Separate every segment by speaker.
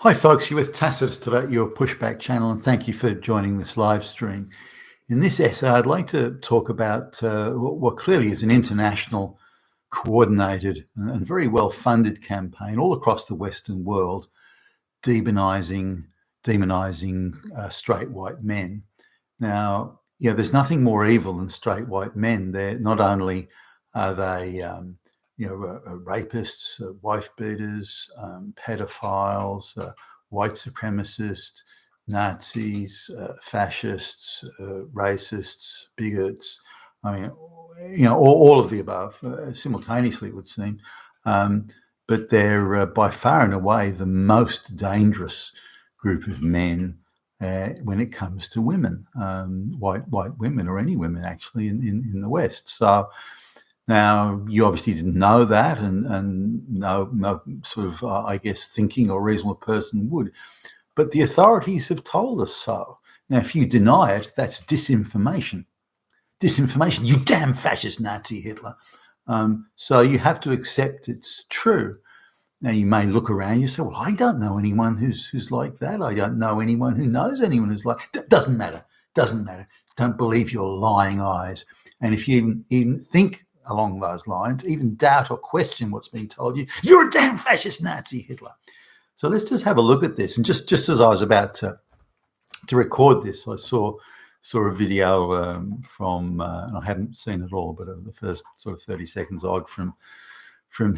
Speaker 1: Hi folks, you're with Tacitus today, your pushback channel, and thank you for joining this live stream. In this essay, I'd like to talk about what clearly is an international, coordinated and very well-funded campaign all across the Western world, demonizing straight white men. Now, there's nothing more evil than straight white men. They're not only are they rapists, wife beaters, pedophiles, white supremacists, Nazis, fascists, racists, bigots. I mean, all of the above simultaneously, it would seem. But they're by far and away the most dangerous group of men when it comes to women, white women, or any women actually in the West. So now you obviously didn't know that, and no sort of I guess thinking or reasonable person would, but the authorities have told us so. Now, if you deny it, that's disinformation. Disinformation, you damn fascist Nazi Hitler. So you have to accept it's true. Now, you may look around, you say, well, I don't know anyone who's like that. I don't know anyone who knows anyone who's like that. Doesn't matter. Don't believe your lying eyes. And if you even think along those lines, even doubt or question what's being told you, you're a damn fascist Nazi Hitler. So let's just have a look at this. And just as I was about to record this, I saw a video from, and I haven't seen it all, but the first sort of 30 seconds odd from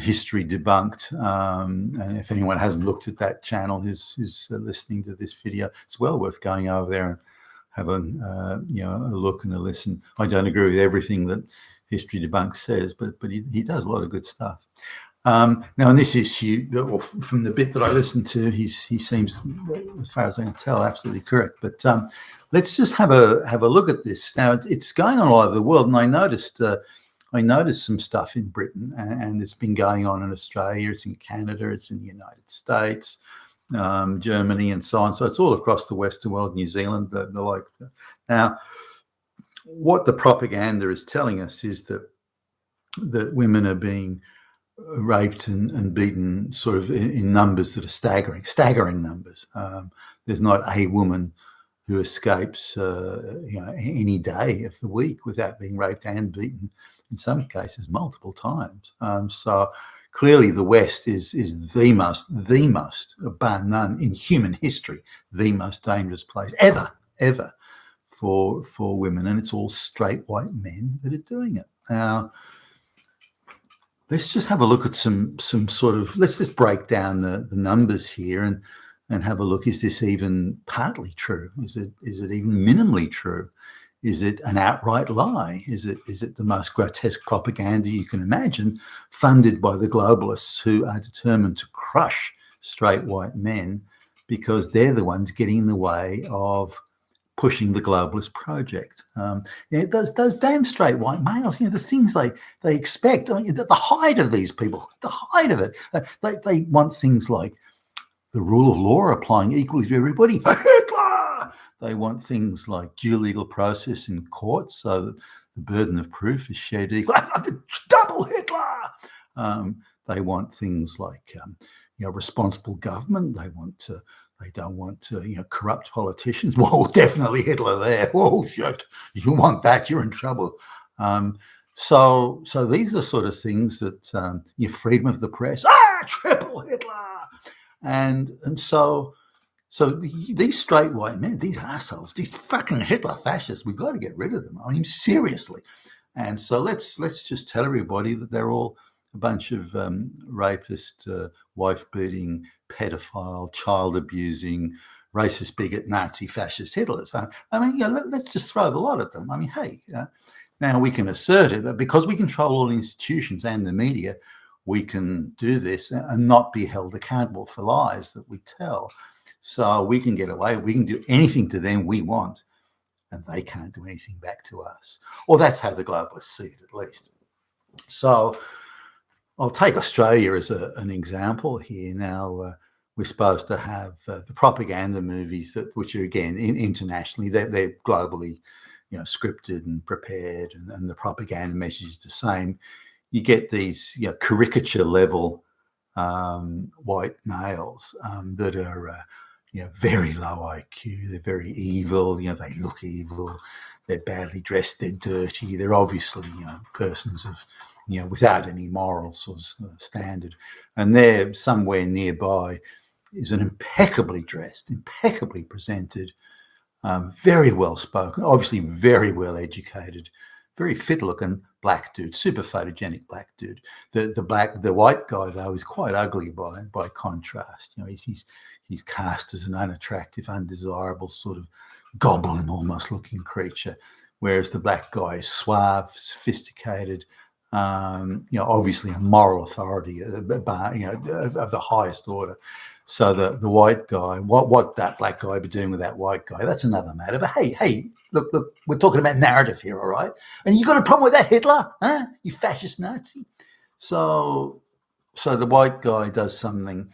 Speaker 1: History Debunked. And if anyone hasn't looked at that channel who's listening to this video, it's well worth going over there and having a look and a listen. I don't agree with everything that History Debunked says, but he does a lot of good stuff. Now, in this issue, or from the bit that I listened to, he seems, as far as I can tell, absolutely correct. But let's just have a look at this. Now, it's going on all over the world, and I noticed some stuff in Britain, and it's been going on in Australia, it's in Canada, it's in the United States, Germany, and so on. So it's all across the Western world, New Zealand, the like. Now, what the propaganda is telling us is that women are being raped and beaten sort of in numbers that are staggering numbers. There's not a woman who escapes any day of the week without being raped and beaten, in some cases multiple times. So clearly the West is the most, bar none, in human history, the most dangerous place ever for women, and it's all straight white men that are doing it. Now, let's just have a look at some sort of, let's just break down the numbers here and have a look. Is this even partly true? Is it even minimally true? Is it an outright lie? Is it the most grotesque propaganda you can imagine, funded by the globalists who are determined to crush straight white men because they're the ones getting in the way of pushing the globalist project? Those damn straight white males, the things they expect. I mean, the height of these people, the height of it, they want things like the rule of law applying equally to everybody. Hitler! They want things like due legal process in courts so that the burden of proof is shared equally. Double Hitler! They want things like responsible government. They don't want corrupt politicians. Whoa, definitely Hitler there. Whoa, shit! You want that? You're in trouble. So these are sort of things that freedom of the press. Triple Hitler. And so these straight white men, these assholes, these fucking Hitler fascists, we've got to get rid of them. I mean, seriously. And so let's just tell everybody that they're all a bunch of rapist, wife-beating, pedophile, child-abusing, racist, bigot, Nazi, fascist Hitlers. I mean, let's just throw the lot at them. I mean, hey, now we can assert it, but because we control all the institutions and the media, we can do this and not be held accountable for lies that we tell. So we can get away. We can do anything to them we want, and they can't do anything back to us. Or that's how the globalists see it, at least. So I'll take Australia as an example here. Now, we're supposed to have the propaganda movies which are, again, internationally, they're globally scripted and prepared, and the propaganda message is the same. You get these caricature level white males that are, very low IQ. They're very evil. They look evil. They're badly dressed. They're dirty. They're obviously, persons of, without any moral sort of standard. And there, somewhere nearby, is an impeccably dressed, impeccably presented, very well spoken, obviously very well educated, very fit looking black dude, super photogenic black dude. The white guy though is quite ugly by contrast. He's cast as an unattractive, undesirable sort of goblin almost looking creature, whereas the black guy is suave, sophisticated, obviously a moral authority, of the highest order. So the white guy, what that black guy be doing with that white guy, that's another matter. But hey, look, we're talking about narrative here, all right? And you got a problem with that, Hitler, huh? You fascist Nazi. So the white guy does something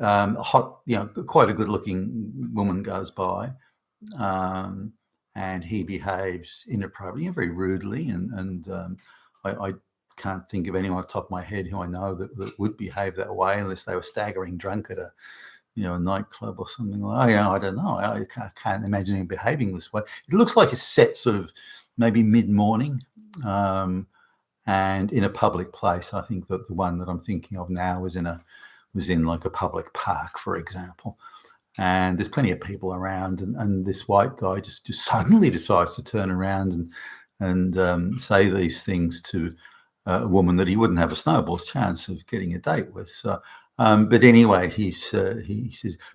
Speaker 1: hot, quite a good-looking woman goes by, and he behaves inappropriately, very rudely, and I can't think of anyone off the top of my head who I know that would behave that way unless they were staggering drunk at a nightclub or something like that. I don't know. I can't imagine him behaving this way. It looks like it's set sort of maybe mid-morning and in a public place. I think that the one that I'm thinking of now was in like a public park, for example. And there's plenty of people around, and this white guy just suddenly decides to turn around and say these things to a woman that he wouldn't have a snowball's chance of getting a date with. So, but anyway, he says,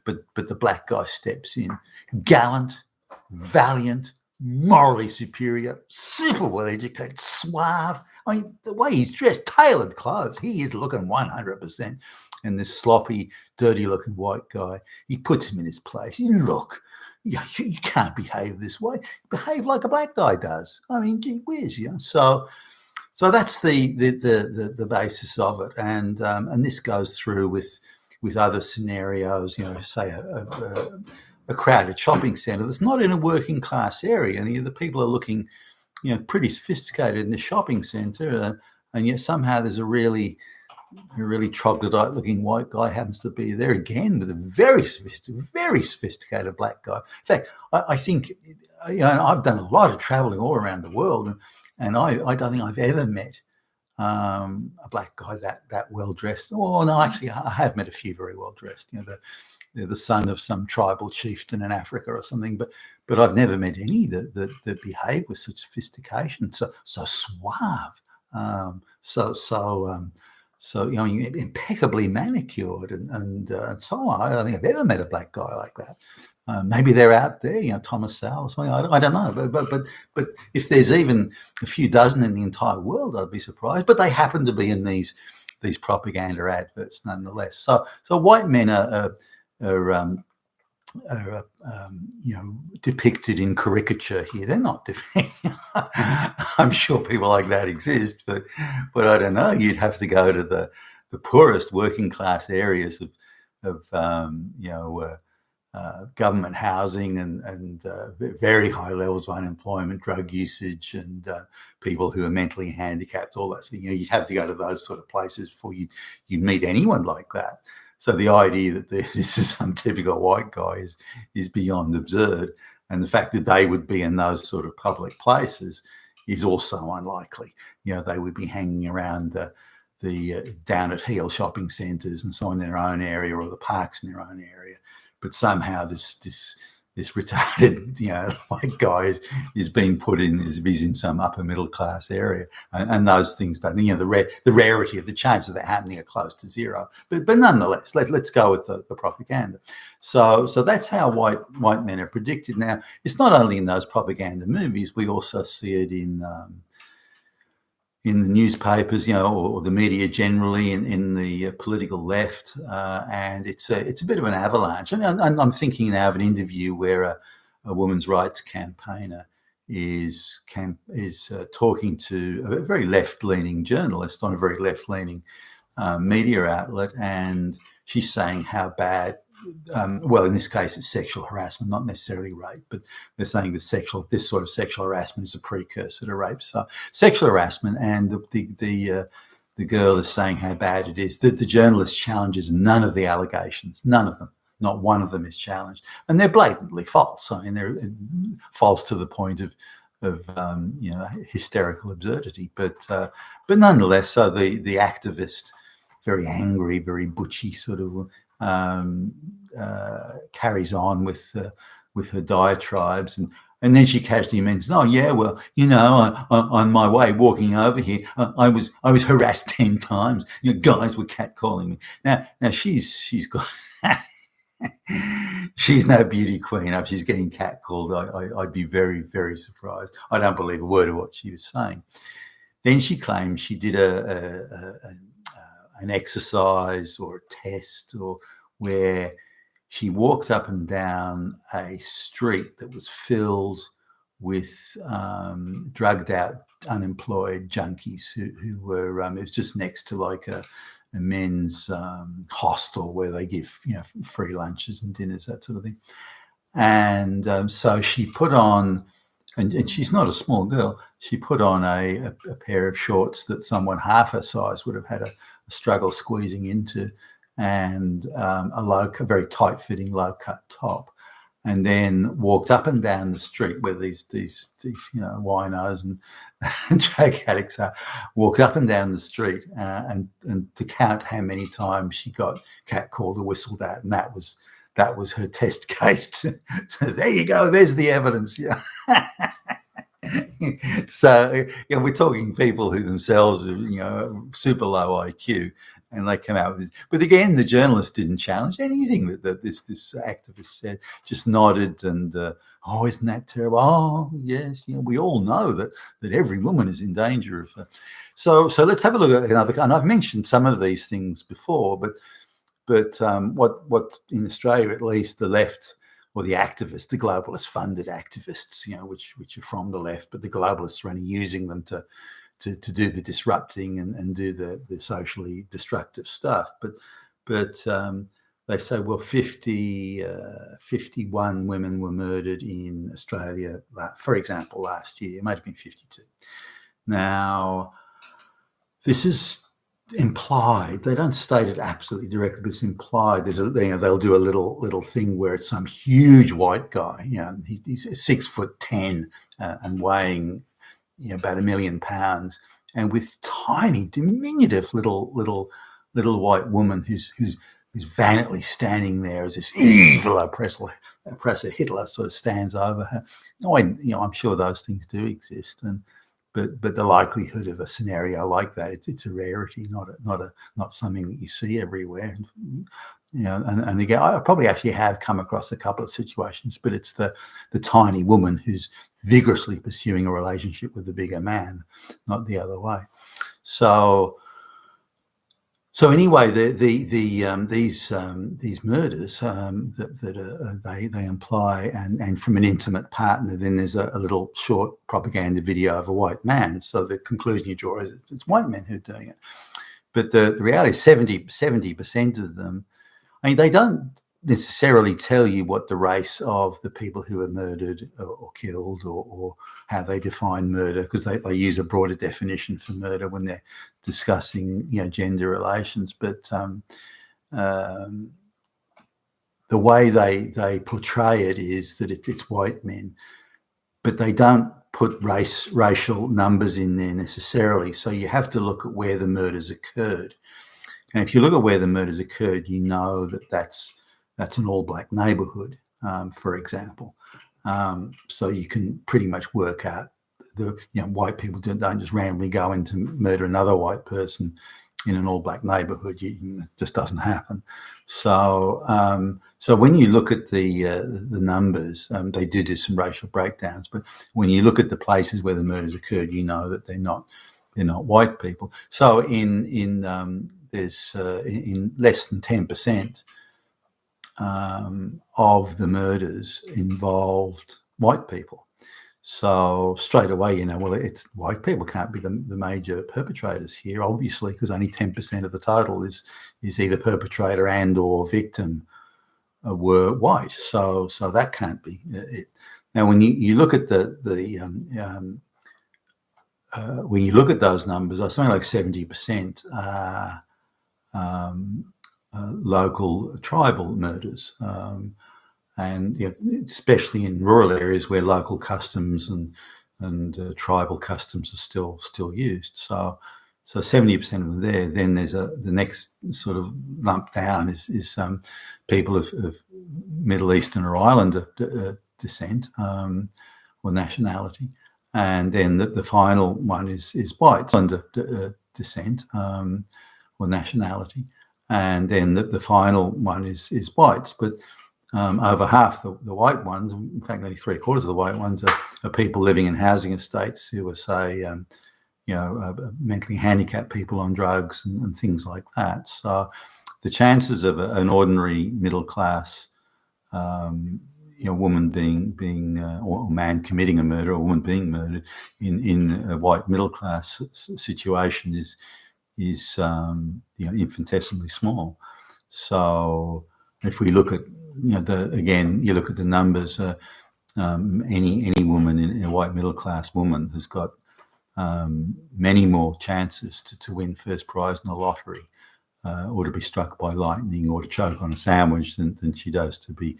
Speaker 1: but the black guy steps in, gallant, valiant, morally superior, super well educated, suave. I mean, the way he's dressed, tailored clothes, he is looking 100%. And this sloppy, dirty-looking white guy, he puts him in his place. Look, you can't behave this way. Behave like a black guy does. I mean, gee whiz, So that's the basis of it, and this goes through with other scenarios. Say a crowded shopping centre that's not in a working class area, and the people are looking, pretty sophisticated in the shopping centre, and yet somehow there's a really troglodyte-looking white guy happens to be there again with a very sophisticated black guy. In fact, I think, I've done a lot of travelling all around the world, and I don't think I've ever met a black guy that well dressed. Oh no, actually, I have met a few very well dressed. They're the son of some tribal chieftain in Africa or something, but I've never met any that behave with such sophistication, so suave, so impeccably manicured and so on. I don't think I've ever met a black guy like that. Maybe they're out there, Thomas Sowell or something. I don't know. But if there's even a few dozen in the entire world, I'd be surprised. But they happen to be in these propaganda adverts nonetheless. So white men are depicted in caricature here. They're not I'm sure people like that exist, but I don't know. You'd have to go to the poorest working class areas of government housing and very high levels of unemployment, drug usage, and people who are mentally handicapped, all that. So, you'd have to go to those sort of places before you'd meet anyone like that. So the idea that this is some typical white guy is beyond absurd. And the fact that they would be in those sort of public places is also unlikely. They would be hanging around the down at heel shopping centres and so on in their own area, or the parks in their own area. But somehow this retarded, white guy is being put in, is in some upper middle class area, and those things don't. The rarity of the chances of that happening are close to zero. But nonetheless, let's go with the propaganda. So that's how white men are predicted. Now, it's not only in those propaganda movies; we also see it in the newspapers, or the media generally, in the political left, and it's a bit of an avalanche. And I'm thinking now of an interview where a women's rights campaigner is talking to a very left-leaning journalist on a very left-leaning media outlet, and she's saying how bad. Well, in this case, it's sexual harassment, not necessarily rape, but they're saying this sort of sexual harassment is a precursor to rape. So, sexual harassment, and the the girl is saying how bad it is. The journalist challenges none of the allegations, none of them. Not one of them is challenged, and they're blatantly false. I mean, they're false to the point of hysterical absurdity. But nonetheless, so the activist, very angry, very butchy, sort of carries on with her diatribes, and then she casually mentions, "Oh yeah, well, on my way walking over here, I was harassed 10 times. Guys were catcalling me." Now she's got. She's no beauty queen. If she's getting catcalled, I'd be very, very surprised. I don't believe a word of what she was saying. Then she claims she did an exercise or a test, or where she walked up and down a street that was filled with drugged out, unemployed junkies who were. It was just next to like a men's hostel where they give free lunches and dinners, that sort of thing. And so she put on, and she's not a small girl, she put on a pair of shorts that someone half her size would have had a struggle squeezing into, and a very tight-fitting low-cut top, and then walked up and down the street where these winos and drug addicts are, walked up and down the street and to count how many times she got catcalled or whistled at, and that was her test case. So there you go, there's the evidence. Yeah. So we're talking people who themselves are super low IQ, and they come out with this. But again, the journalist didn't challenge anything that this activist said, just nodded and, "Oh, isn't that terrible? Oh, yes, we all know that every woman is in danger of." So let's have a look at another. And I've mentioned some of these things before, but what in Australia, at least, the left or the activists, the globalist funded activists, which are from the left, but the globalists are only using them to do the disrupting and do the socially destructive stuff. But they say, well, 51 women were murdered in Australia, for example, last year. It might have been 52. Now, this is implied. They don't state it absolutely directly, but it's implied. They'll do a little thing where it's some huge white guy. He's 6'10" and weighing about 1 million pounds, and with tiny, diminutive little white woman who's valiantly standing there as this evil oppressor Hitler sort of stands over her. I'm sure those things do exist, but the likelihood of a scenario like that, it's a rarity, not something that you see everywhere. And again, I probably actually have come across a couple of situations, but it's the tiny woman who's vigorously pursuing a relationship with the bigger man, not the other way. So anyway, these murders that they imply, and from an intimate partner, then there's a little short propaganda video of a white man. So the conclusion you draw is it's white men who are doing it. But the reality is 70% of them. I mean, they don't necessarily tell you what the race of the people who are murdered or killed, or how they define murder, because they use a broader definition for murder when they're discussing gender relations. But the way they portray it is that it's white men, but they don't put racial numbers in there necessarily. So you have to look at where the murders occurred. And if you look at where the murders occurred, you know that that's an all-black neighbourhood, for example. So you can pretty much work out white people don't just randomly go in to murder another white person in an all-black neighbourhood. It just doesn't happen. So when you look at the numbers, they do some racial breakdowns. But when you look at the places where the murders occurred, you know that they're not white people. So there's in less than 10% of the murders involved white people. So straight away, it's white people can't be the major perpetrators here, obviously, because only 10% of the total is either perpetrator and or victim were white. So that can't be it. Now, when you look at the when you look at those numbers, something like 70% local tribal murders, and especially in rural areas where local customs and tribal customs are still used. So 70% of them there. Then there's the next sort of lump down is people of Middle Eastern or Islander descent or nationality, and then the final one is white under descent or nationality, and then the final one is whites. But over half the white ones, in fact, nearly 3/4 of the white ones are people living in housing estates who are, say, mentally handicapped people on drugs and things like that. So the chances of an ordinary middle class woman being or man committing a murder, or woman being murdered in a white middle class situation is infinitesimally small. So if we look at you look at the numbers, any woman in a white middle class woman has got many more chances to win first prize in the lottery, or to be struck by lightning, or to choke on a sandwich than she does to be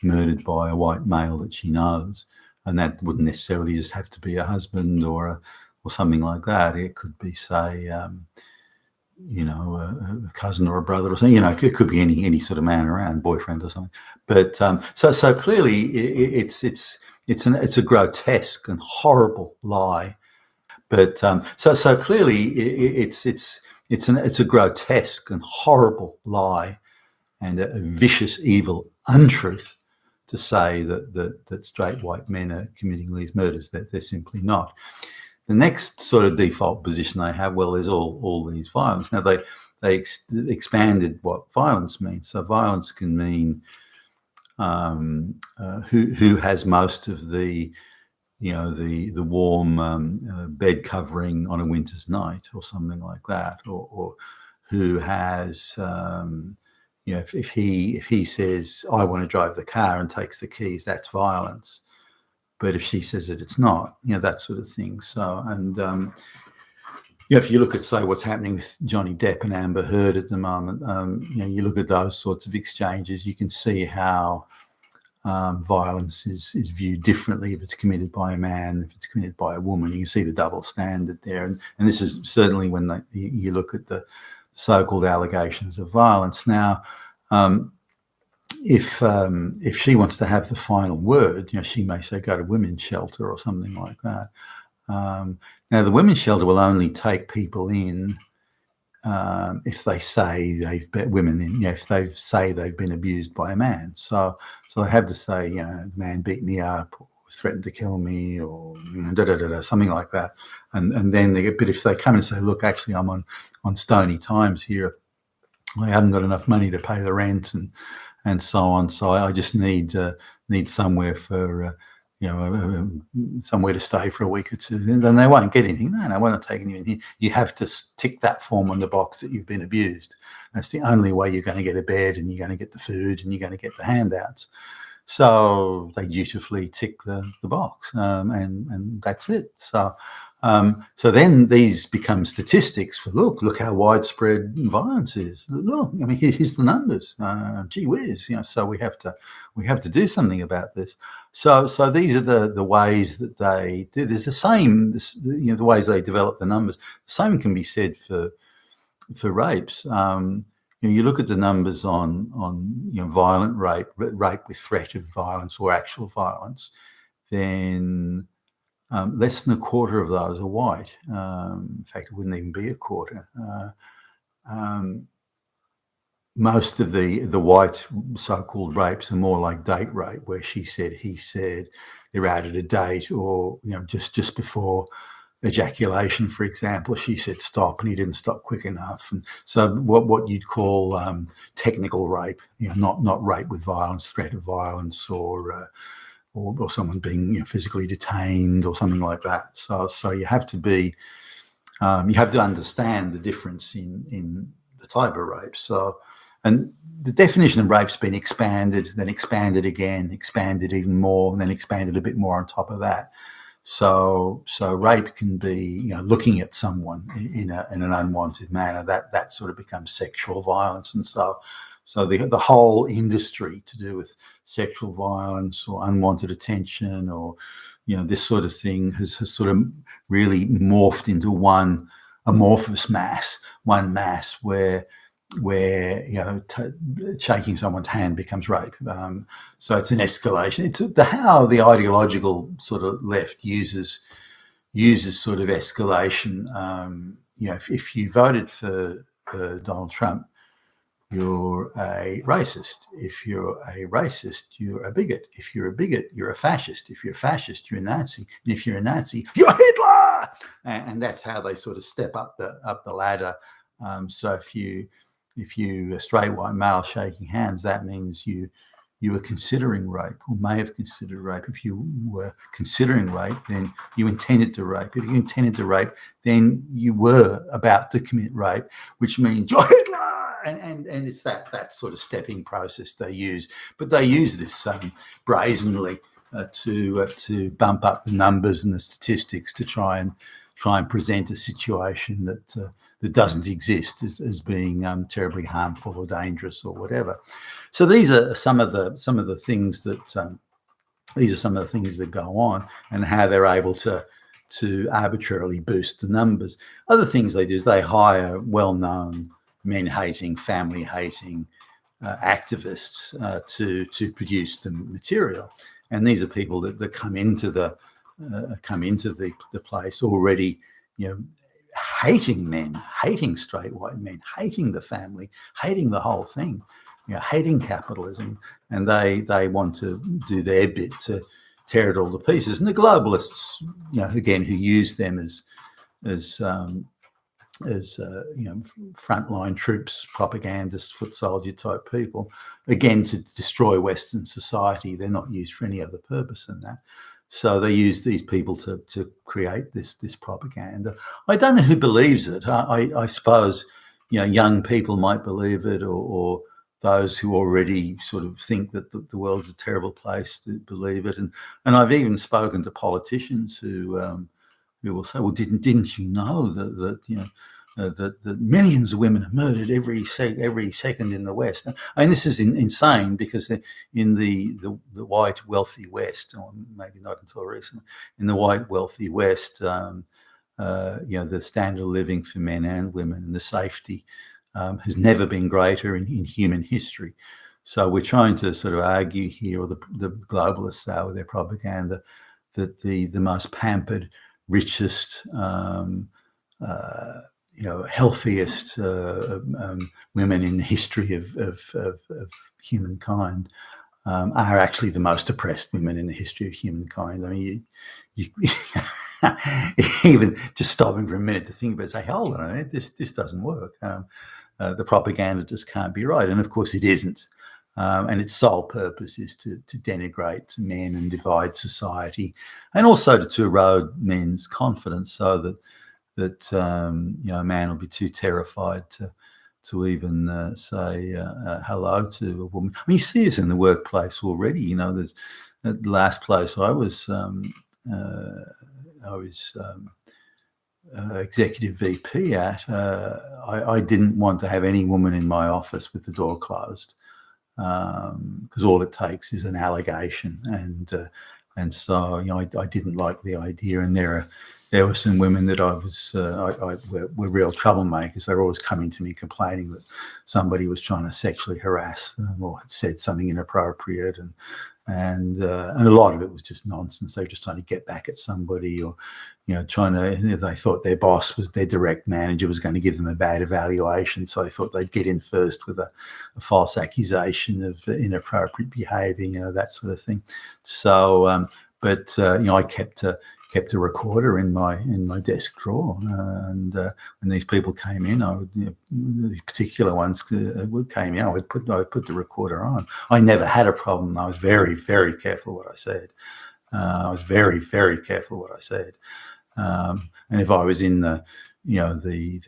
Speaker 1: murdered by a white male that she knows. And that wouldn't necessarily just have to be a husband or something like that. It could be, say, a cousin or a brother or something. It could be any sort of man around, boyfriend or something. But so clearly, it's a grotesque and horrible lie. But so clearly, it's a grotesque and horrible lie, and a vicious, evil untruth to say that straight white men are committing these murders. They're simply not. The next sort of default position they have, well, there's all these violence. Now they expanded what violence means. So violence can mean who has most of the warm bed covering on a winter's night, or something like that, or who has if he says, I want to drive the car, and takes the keys, that's violence. But if she says that it's not, that sort of thing. So, and if you look at, say, what's happening with Johnny Depp and Amber Heard at the moment, you look at those sorts of exchanges, you can see how violence is viewed differently if it's committed by a man, if it's committed by a woman. You can see the double standard there. And this is certainly when you look at the so-called allegations of violence. Now, if she wants to have the final word, she may say, go to women's shelter or something like that. Now, the women's shelter will only take people in if they say if they say they've been abused by a man. So they have to say, the man beat me up, or threatened to kill me, or something like that. And then but if they come and say, look, actually, I'm on stony times here, I haven't got enough money to pay the rent and so on, so I just need somewhere for somewhere to stay for a week or two. Then they won't get anything. No, we're not taking you in here. You have to tick that form on the box that you've been abused. That's the only way you're going to get a bed, and you're going to get the food, and you're going to get the handouts. So they dutifully tick the box, and that's it. So then these become statistics for look how widespread violence is. Look, here's the numbers. Gee whiz, so we have to do something about this. So these are the ways that they do. There's the same, the ways they develop the numbers. The same can be said for rapes. You look at the numbers on violent rape with threat of violence or actual violence, then less than a quarter of those are white. In fact, it wouldn't even be a quarter. Most of the white so-called rapes are more like date rape, where she said, he said, they're out at a date, or just before ejaculation, for example, she said stop, and he didn't stop quick enough. And so what you'd call technical rape, not rape with violence, threat of violence, or someone being physically detained or something like that. So you have to be, you have to understand the difference in the type of rape. So, and the definition of rape's been expanded, then expanded again, expanded even more, and then expanded a bit more on top of that. So rape can be, looking at someone in an unwanted manner. That sort of becomes sexual violence, and so the whole industry to do with sexual violence or unwanted attention or this sort of thing has sort of really morphed into one amorphous mass, one mass where shaking someone's hand becomes rape. So it's an escalation. It's how the ideological sort of left uses sort of escalation. If you voted for Donald Trump, you're a racist. If you're a racist, you're a bigot. If you're a bigot, you're a fascist. If you're a fascist, you're a Nazi. And if you're a Nazi, you're Hitler. And that's how they sort of step up the ladder. So if you a straight white male shaking hands, that means you were considering rape or may have considered rape. If you were considering rape, then you intended to rape. If you intended to rape, then you were about to commit rape, which means you're Hitler. And it's that sort of stepping process they use. But they use this brazenly to bump up the numbers and the statistics to try and present a situation that doesn't exist as being terribly harmful or dangerous or whatever. So these are some of the things that go on, and how they're able to arbitrarily boost the numbers. Other things they do is they hire well-known men-hating, family-hating activists to produce the material, and these are people that come into the place already, hating men, hating straight white men, hating the family, hating the whole thing, hating capitalism, and they want to do their bit to tear it all to pieces. And the globalists, again, who use them as frontline troops, propagandists, foot soldier type people, again, to destroy Western society. They're not used for any other purpose than that. So they use these people to create this propaganda. I don't know who believes it. I suppose young people might believe it, or those who already sort of think that the world's a terrible place to believe it. And I've even spoken to politicians who will say, "Well, didn't you know that millions of women are murdered every second in the West?" I mean, this is insane, because in the white wealthy West, or maybe not until recently, in the white wealthy West, the standard of living for men and women and the safety has never been greater in human history. So we're trying to sort of argue here, or the globalists are with their propaganda, that the most pampered, richest, healthiest women in the history of humankind are actually the most oppressed women in the history of humankind. I mean, you even just stopping for a minute to think about it, say, hold on a minute, this doesn't work. The propaganda just can't be right. And of course it isn't. And its sole purpose is to denigrate men and divide society, and also to erode men's confidence, so that a man will be too terrified to even say hello to a woman. I mean, you see this in the workplace already. There's at the last place I was executive VP at. I didn't want to have any woman in my office with the door closed, because all it takes is an allegation, and so I didn't like the idea. And there were some women that were real troublemakers. They were always coming to me complaining that somebody was trying to sexually harass them or had said something inappropriate, and a lot of it was just nonsense. They were just trying to get back at somebody, or they thought their boss, their direct manager, was going to give them a bad evaluation, so they thought they'd get in first with a false accusation of inappropriate behaviour, that sort of thing. So, I kept a recorder in my desk drawer, and when these people came in, I would, these particular ones came in, I would put the recorder on. I never had a problem. I was very, very careful what I said. And if I was in the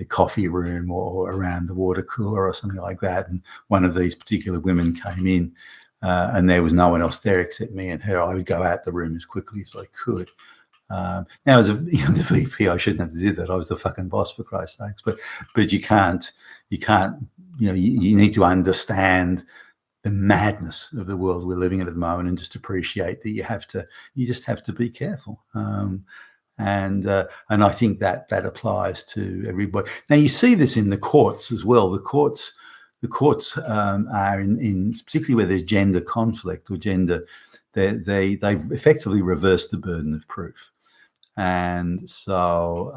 Speaker 1: coffee room or around the water cooler or something like that, and one of these particular women came in, and there was no one else there except me and her, I would go out the room as quickly as I could. Now, as the VP, I shouldn't have to do that. I was the fucking boss, for Christ's sakes. But you can't. You need to understand the madness of the world we're living in at the moment, and just appreciate that you just have to be careful. And I think that applies to everybody. Now you see this in the courts as well. The courts are in particularly where there's gender conflict or gender, they've effectively reversed the burden of proof. And so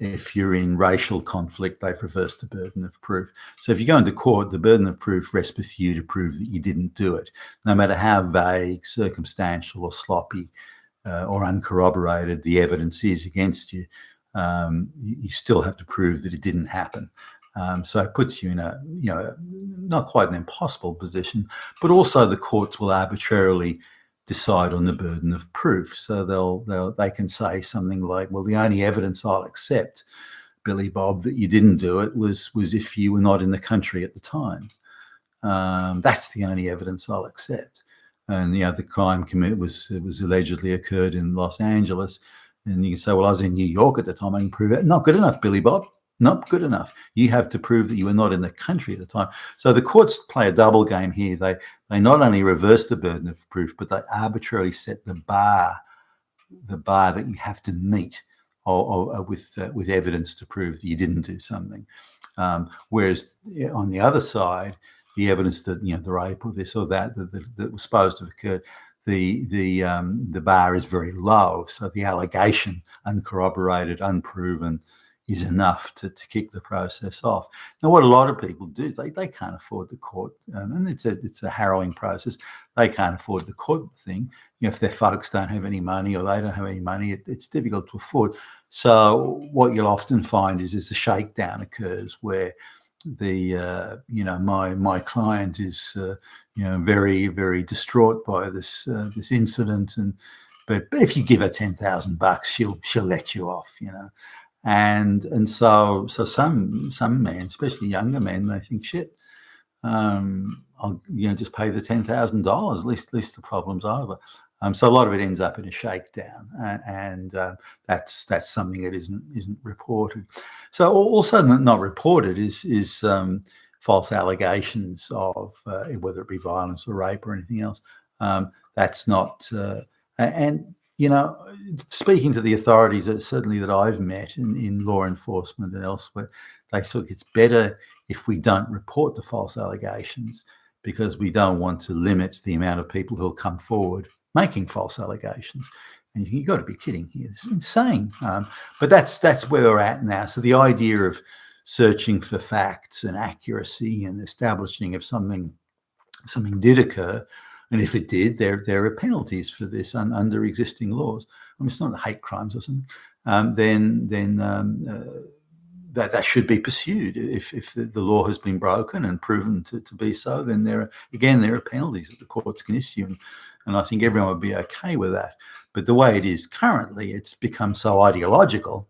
Speaker 1: if you're in racial conflict, they've reversed the burden of proof. So if you go into court, the burden of proof rests with you to prove that you didn't do it, no matter how vague, circumstantial, or sloppy or uncorroborated the evidence is against you. You still have to prove that it didn't happen. So it puts you in a, not quite an impossible position, but also the courts will arbitrarily decide on the burden of proof. So they can say something like, well, the only evidence I'll accept, Billy Bob, that you didn't do it was if you were not in the country at the time. That's the only evidence I'll accept. And the crime was allegedly occurred in Los Angeles, and you can say, well, I was in New York at the time, I can prove it. Not good enough, Billy Bob. Not good enough. You have to prove that you were not in the country at the time. So the courts play a double game here. They not only reverse the burden of proof, but they arbitrarily set the bar that you have to meet with evidence to prove that you didn't do something. Whereas on the other side, the evidence that the rape or this or that was supposed to have occurred, the bar is very low. So the allegation, uncorroborated, unproven, is enough to kick the process off. Now, what a lot of people do, they can't afford the court, and it's a harrowing process. They can't afford the court thing. If their folks don't have any money or they don't have any money, it's difficult to afford. So what you'll often find is a shakedown occurs where my client is very, very distraught by this incident, but if you give her $10,000, she'll let you off, and so some men, especially younger men, they think, shit, I'll just pay the $10,000. At least the problem's over. So a lot of it ends up in a shakedown, and that's something that isn't reported. So also not reported is false allegations of whether it be violence or rape or anything else. That's not and. Speaking to the authorities, certainly that I've met in law enforcement and elsewhere, they say it's better if we don't report the false allegations because we don't want to limit the amount of people who'll come forward making false allegations. And you've got to be kidding here. This is insane. But that's where we're at now. So the idea of searching for facts and accuracy and establishing if something did occur, and if it did, there are penalties for this under existing laws. I mean, it's not hate crimes or something. That should be pursued. If the law has been broken and proven to be so, then there are penalties that the courts can issue, and I think everyone would be okay with that. But the way it is currently, it's become so ideological,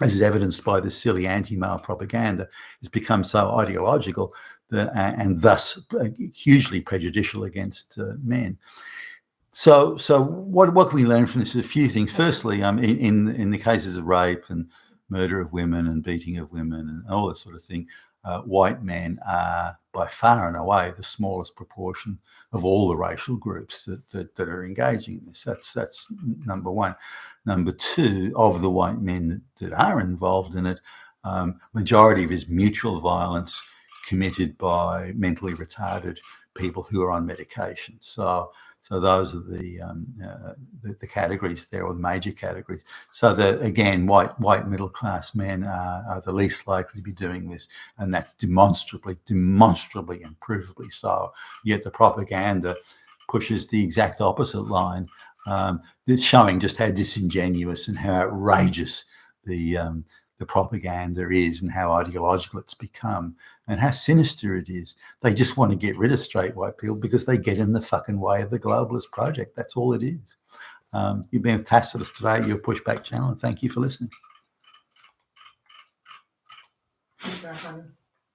Speaker 1: as is evidenced by the silly anti-male propaganda. It's become so ideological and thus hugely prejudicial against men. So what can we learn from this? A few things. Firstly, in the cases of rape and murder of women and beating of women and all that sort of thing, white men are by far and away the smallest proportion of all the racial groups that are engaging in this. That's number one. Number two, of the white men that are involved in it, majority of it is mutual violence committed by mentally retarded people who are on medication. So those are the categories there, or the major categories. So that again, white middle class men are the least likely to be doing this, and that's demonstrably and provably so. Yet the propaganda pushes the exact opposite line. It's showing just how disingenuous and how outrageous the propaganda is, and how ideological it's become, and how sinister it is. They just want to get rid of straight white people because they get in the fucking way of the globalist project. That's all it is. You've been with Tacitus today, your Pushback channel, and thank you for listening.